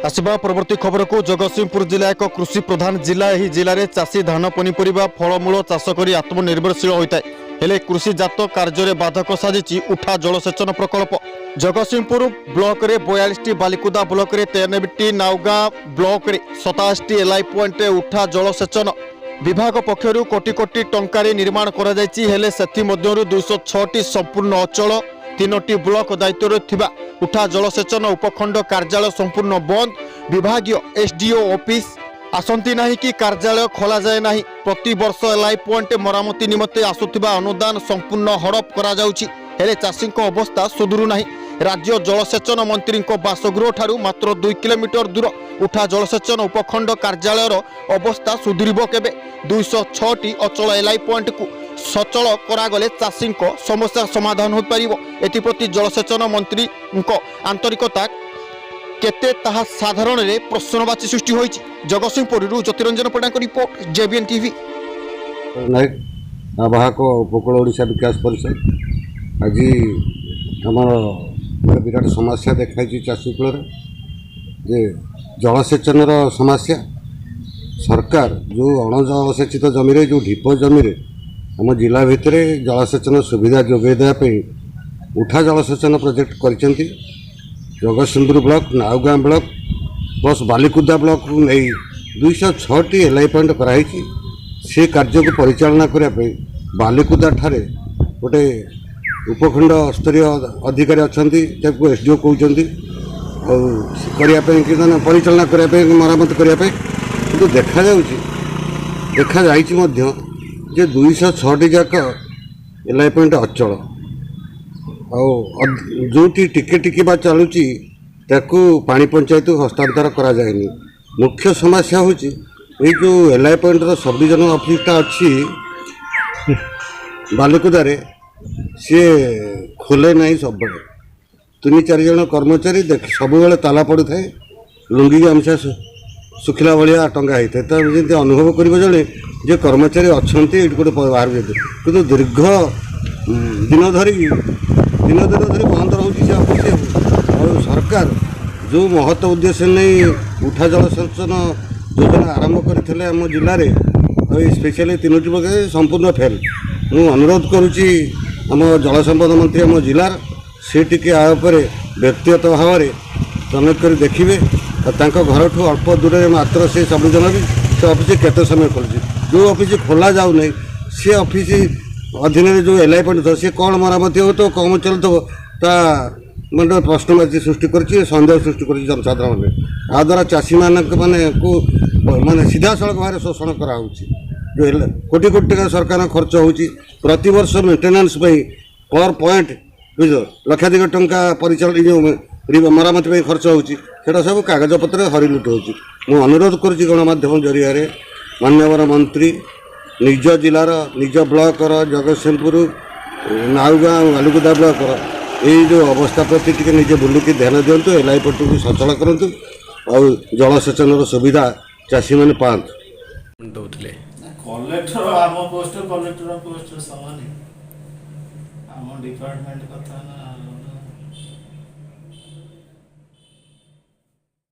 आसवा परवर्ती खबर को जगतसिंहपुर जिला एक कृषि प्रधान जिला। यह जिले में चाषी धान पनीपरिया फलमूल चाष कर आत्मनिर्भरशील होता है। हेले कृषिजात कार्य बाधक साजिश उठा जलसेचन प्रकल्प। जगतसिंहपुर ब्लॉक रे 42 बालिकुदा ब्लॉक रे 93 नाउगाँ ब्लॉक रे 27 एलआई पॉइंट उठा जलसेचन विभाग पक्षर कोटी कोटी टंकार निर्माण कर 206 संपूर्ण अचल 3टी ब्लॉक दायित्व थिबा उठा जलसेचन उपखंड कार्यालय संपूर्ण बंद। विभागीय एसडीओ ऑफिस आसंती नहीं कि कार्यालय खोला जाए नहीं। प्रति वर्ष एलआई पॉइंट मरामती निमते आसुथिबा अनुदान संपूर्ण हड़प करा जाउछि। हेले चाषी अवस्था सुधुरु नहीं। राज्य जलसेचन मंत्री बासगृह ठारू मात्र 2 किलोमीटर दूर उठा जलसेचन उपखंड कार्यालय अवस्था सुधुरिब केबे। 206टी अचल एलआई पॉइंट को सचल करागले चाषी समस्या समाधान हो पारिबो। एथिप्रति जलसेचन मंत्री आंतरिकता केते ताहा साधारण रे प्रश्नवाची सृष्टि होईछि। जगतसिंहपुर ज्योतिरंजन पड़ा रिपोर्ट जेबीएन टीवी। नायक आवाहक उपकूल ओडिशा विकास परिषद आज आमर विराट समस्या देखाई चाषी कूल जे जलसेचन समस्या। सरकार जो अणजलसेचित जमी जो ढीप जमी आम जिला भितर जलसेचन सुविधा जोगाई देवाई उठा जलसेचन प्रोजेक्ट कर Jagatsinghpur block Naugaon block plus Balikuda block नहीं 206टी एलआई पॉइंट कराई से कार्य को परिचालना करने बालिकुदा ठारे गोटे उपखंड स्तरीय अधिकारी अच्छा एसडीओ कहते करने परिचालना करने मरामत करने कि देखा जे 206टी जाक एलआई पॉइंट अचल जो टिके टिके बा चलुची पानी पंचायत हस्तांतर करा जाएनी। मुख्य समस्या हूँ ये जो एलआई पॉइंट सब डिविजन ऑफिसटा अच्छी बालिकुदारे सी खोले ना सब 3-4 जन कर्मचारी देख सब ताला पड़ू थाए लुंगी गामछा सुखिला भाया टंगा होता है। तो जमी अनुभव कर जड़े जे कर्मचारी अच्छा गोटे बाहर जाते कि दीर्घ दिन धरी बंद रोचे से ऑफिस। और सरकार जो महत्व उद्देश्य नहीं उठा जलसेचन योजना आरंभ करते आम जिले में स्पेशली 3टी ब्लॉक संपूर्ण फेल। मु अनुरोध करुच्ची आम जलसंपद मंत्री आम जिलार से टिके व्यक्तिगत भाव में कनेक्ट कर देखिए घर ठू अल्प दूर मात्र से सब जन भी से ऑफिस केते समय खोलुଛି जो ऑफिस खोला जाऊ नहीं सी ऑफिस अधीन जो एलआई पॉइंट था सी कौन मरामती हो तो कम चलुव ता मतलब प्रश्नवाची सृष्टि कर सन्देह सृष्टि कर जनसाधारण आ द्वारा चाषी माने माने सीधा सड़क भाव शोषण कराऊँ जो कोटी कोटी टका सरकार खर्च होती प्रति वर्ष मेंटेनेंस पर पॉइंट बुझ लक्षाधिक टंका परिचालन मरामती खर्च होती सब कागजपत्र हरिलुट हो। अनुरोध करुच्ची गणमाध्यम जरिया माननीय मंत्री निज जिलार निज ब्लॉकर जगतसिंहपुर नाउगाँ बालिकुदा ब्लॉकर यही जो अवस्था प्रति टी निजे बुलिकी ध्यान दिंतु एलआई पॉइंट को सचल करूँ और जलसेचन सुविधा चाषी मैंने पातु। कलेक्टर आम पोस्ट कलेक्टर पोस्ट समान आम डिपार्टमेंट कथा ना